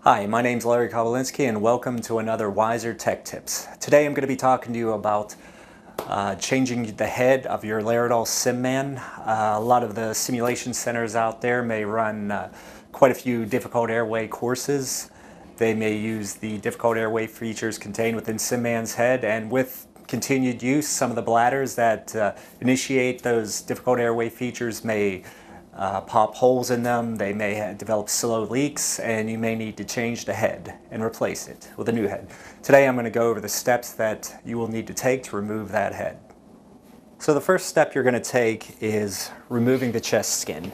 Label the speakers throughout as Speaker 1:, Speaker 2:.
Speaker 1: Hi, my name's Larry Kobulinski and welcome to another WISER Tech Tips. Today I'm going to be talking to you about changing the head of your Laerdal SimMan. A lot of the simulation centers out there may run quite a few difficult airway courses. They may use the difficult airway features contained within SimMan's head, and with continued use, some of the bladders that initiate those difficult airway features may pop holes in them, they may develop slow leaks, and you may need to change the head and replace it with a new head. Today I'm going to go over the steps that you will need to take to remove that head. So the first step you're going to take is removing the chest skin.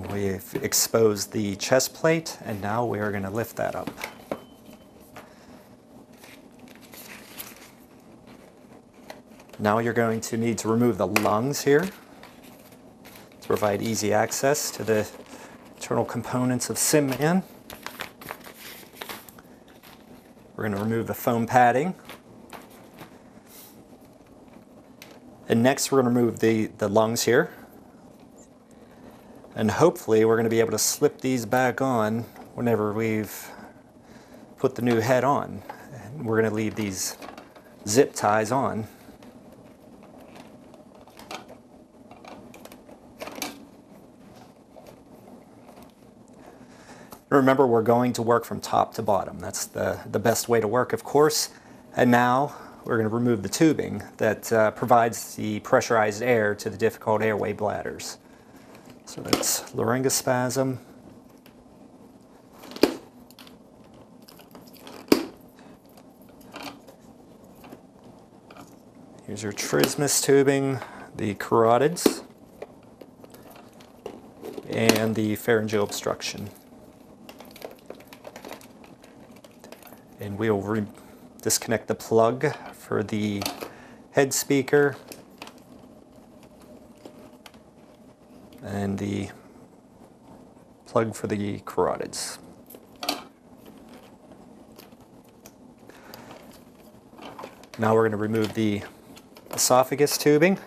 Speaker 1: We've exposed the chest plate, and now we are going to lift that up. Now you're going to need to remove the lungs here to provide easy access to the internal components of SimMan. We're going to remove the foam padding. And next we're going to remove the lungs here. And hopefully we're going to be able to slip these back on whenever we've put the new head on. And we're going to leave these zip ties on. Remember, we're going to work from top to bottom. That's the best way to work, of course. And now we're going to remove the tubing that provides the pressurized air to the difficult airway bladders. So that's laryngospasm. Here's your trismus tubing, the carotids, and the pharyngeal obstruction. And we'll disconnect the plug for the head speaker and the plug for the carotids. Now we're going to remove the esophagus tubing.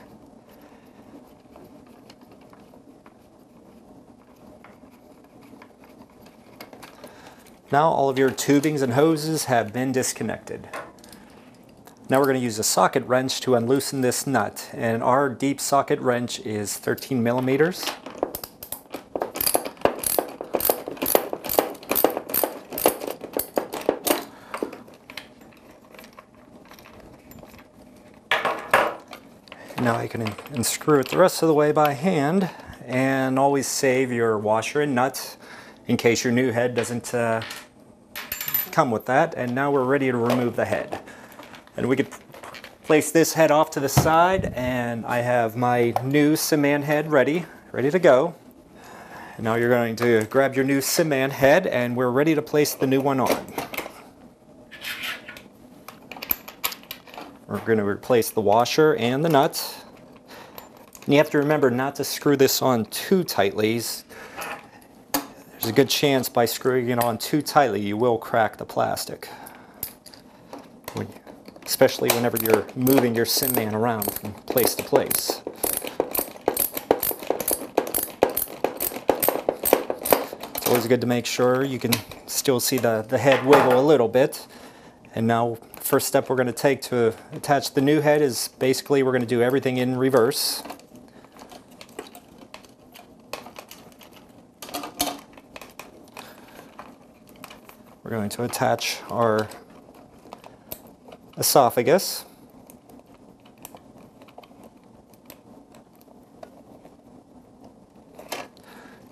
Speaker 1: Now all of your tubings and hoses have been disconnected. Now we're going to use a socket wrench to unloosen this nut, and our deep socket wrench is 13 millimeters. Now you can unscrew it the rest of the way by hand, and always save your washer and nut in case your new head doesn't come with that. And now we're ready to remove the head. And we could place this head off to the side, and I have my new SimMan head ready to go. And now you're going to grab your new SimMan head, and we're ready to place the new one on. We're going to replace the washer and the nut. And you have to remember not to screw this on too tightly. There's a good chance by screwing it on too tightly you will crack the plastic, especially whenever you're moving your SimMan around from place to place. It's always good to make sure you can still see the head wiggle a little bit. And now the first step we're going to take to attach the new head is basically we're going to do everything in reverse. We're going to attach our esophagus.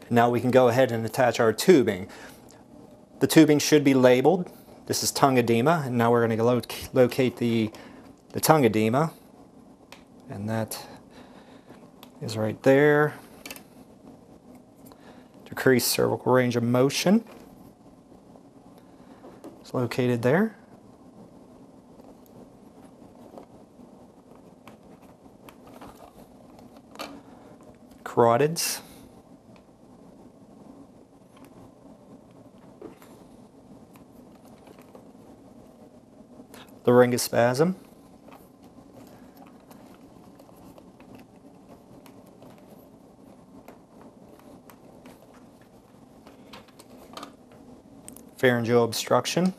Speaker 1: Now we can go ahead and attach our tubing. The tubing should be labeled. This is tongue edema, and now we're going to locate the tongue edema, and that is right there. Decrease cervical range of motion. It's located there. Carotids. Laryngospasm. pharyngeal obstruction.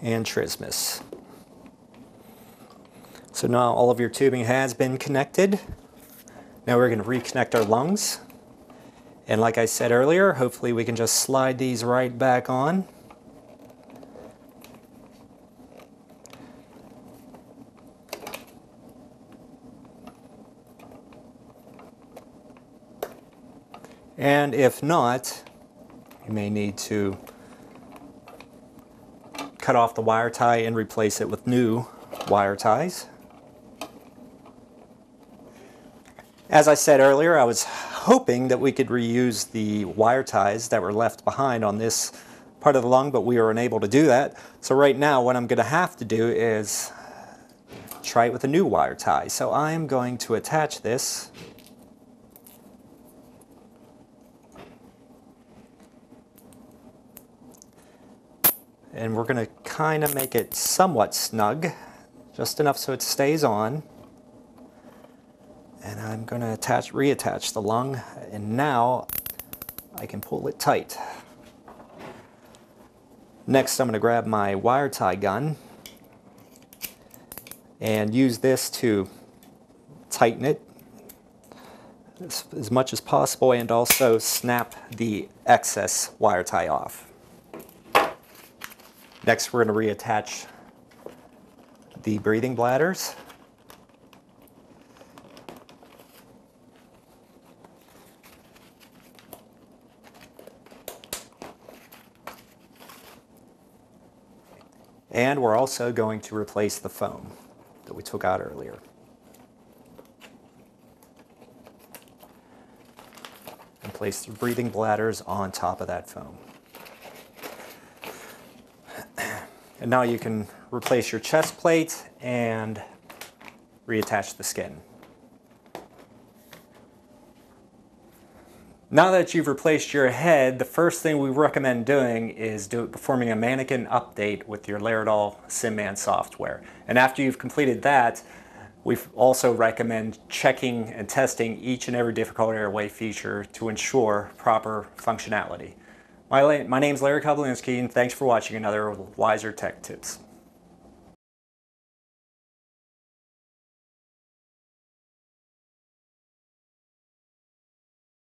Speaker 1: And trismus. So now all of your tubing has been connected. Now we're going to reconnect our lungs. And like I said earlier, hopefully we can just slide these right back on. And if not, you may need to cut off the wire tie and replace it with new wire ties. As I said earlier, I was hoping that we could reuse the wire ties that were left behind on this part of the lung, but we were unable to do that. So right now what I'm going to have to do is try it with a new wire tie. So I'm going to attach this and we're going to kind of make it somewhat snug, just enough so it stays on. And I'm going to reattach the lung, and now I can pull it tight. Next, I'm going to grab my wire tie gun and use this to tighten it as much as possible and also snap the excess wire tie off. Next, we're going to reattach the breathing bladders. And we're also going to replace the foam that we took out earlier. And place the breathing bladders on top of that foam. And now you can replace your chest plate and reattach the skin. Now that you've replaced your head, the first thing we recommend doing is performing a mannequin update with your Laerdal SimMan software. And after you've completed that, we also recommend checking and testing each and every difficult airway feature to ensure proper functionality. My name's Larry Kobulinski, and thanks for watching another WISER Tech Tips.